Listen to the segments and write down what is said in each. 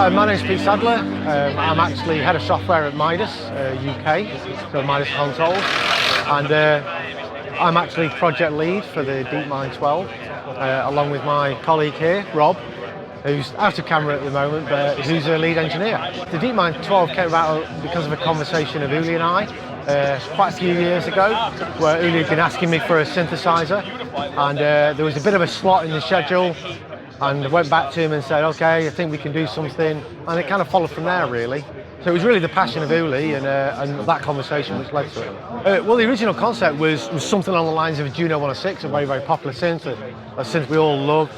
My name's Pete Sadler. I'm actually head of software at Midas UK, so Midas Consoles, and I'm actually project lead for the DeepMind 12, along with my colleague here, Rob, who's out of camera at the moment, but who's a lead engineer. The DeepMind 12 came about because of a conversation of Uli and I quite a few years ago, where Uli had been asking me for a synthesizer, and there was a bit of a slot in the schedule, and I went back to him and said, okay, I think we can do something, and it kind of followed from there, really. So it was really the passion of Uli and that conversation which led to it. Well, the original concept was something along the lines of a Juno 106, a very, very popular synth, a synth we all love.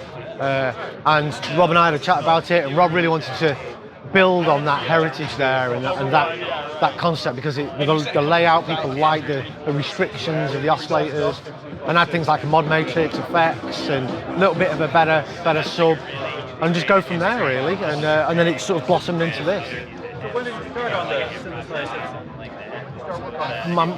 And Rob and I had a chat about it, and Rob really wanted to build on that heritage there and that concept, because the layout, people like the restrictions of the oscillators, and add things like a mod matrix, effects, and a little bit of a better sub, and just go from there, really. And then it sort of blossomed into this. So when did you start on the synthesizer?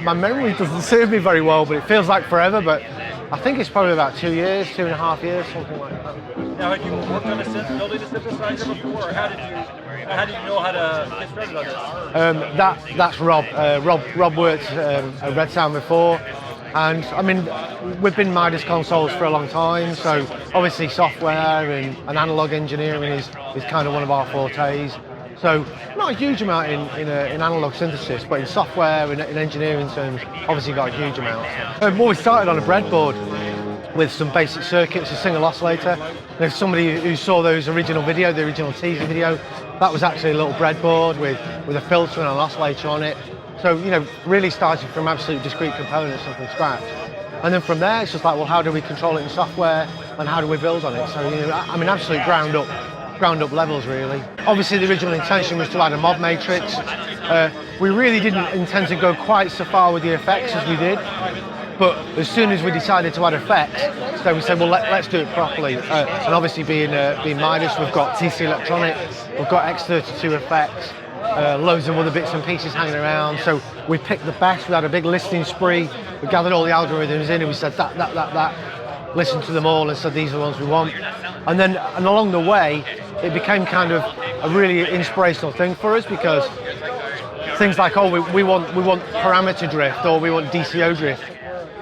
My memory doesn't serve me very well, but it feels like forever. But I think it's probably about 2 years, 2.5 years, something like that. Now, had you worked on building a synthesizer before, or how did you know how to get started on this? That's Rob. Rob worked at Red Sound before, and I mean, we've been Midas Consoles for a long time, so obviously software and analog engineering is kind of one of our fortes. So not a huge amount in analog synthesis, but in software and in engineering terms, obviously got a huge amount. Well, we started on a breadboard with some basic circuits, a single oscillator. There's somebody who saw the original teaser video, that was actually a little breadboard with a filter and an oscillator on it. So, you know, really started from absolute discrete components and from scratch. And then from there, it's just like, well, how do we control it in software and how do we build on it? So, you know, I mean, absolute ground up levels, really. Obviously, the original intention was to add a mod matrix. We really didn't intend to go quite so far with the effects as we did, but as soon as we decided to add effects, so we said, well, let's do it properly. And obviously, being Midas, we've got TC Electronics, we've got X32 effects, loads of other bits and pieces hanging around. So we picked the best. We had a big listening spree. We gathered all the algorithms in, and we said that. Listened to them all and said, these are the ones we want. And along the way, it became kind of a really inspirational thing for us, because things like, oh, we want parameter drift, or we want DCO drift,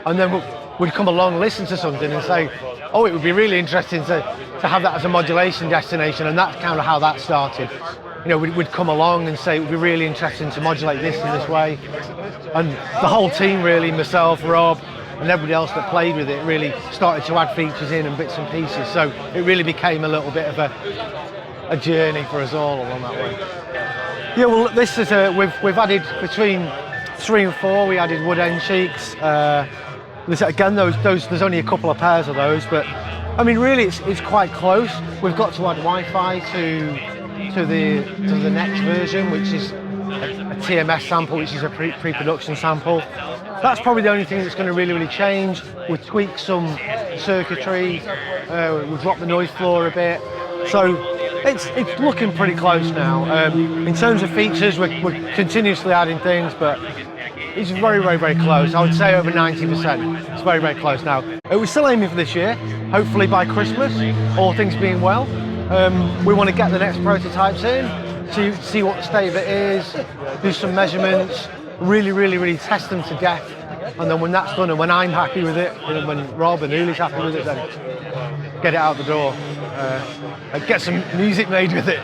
and then we'd come along, listen to something, and say, oh, it would be really interesting to have that as a modulation destination, and that's kind of how that started. You know, we'd come along and say it would be really interesting to modulate this in this way, and the whole team, really, myself, Rob, and everybody else that played with it, really started to add features in and bits and pieces. So it really became a little bit of a journey for us all along that way. Yeah, well, this is we've added between 3 and 4. We added wood end cheeks. Again, those there's only a couple of pairs of those, but I mean, really, it's quite close. We've got to add Wi-Fi to the next version, which is a TMS sample, which is a pre-production sample. That's probably the only thing that's going to really change. We'll tweak some circuitry, we'll drop the noise floor a bit. So it's looking pretty close now. In terms of features, we're continuously adding things, but it's very close. I would say over 90%. It's very close now. We're still aiming for this year, hopefully by Christmas, all things being well. We want to get the next prototypes in, see what the state of it is, do some measurements, really test them to death, and then when that's done and when I'm happy with it, and when Rob and Uli's happy with it, then get it out the door and get some music made with it.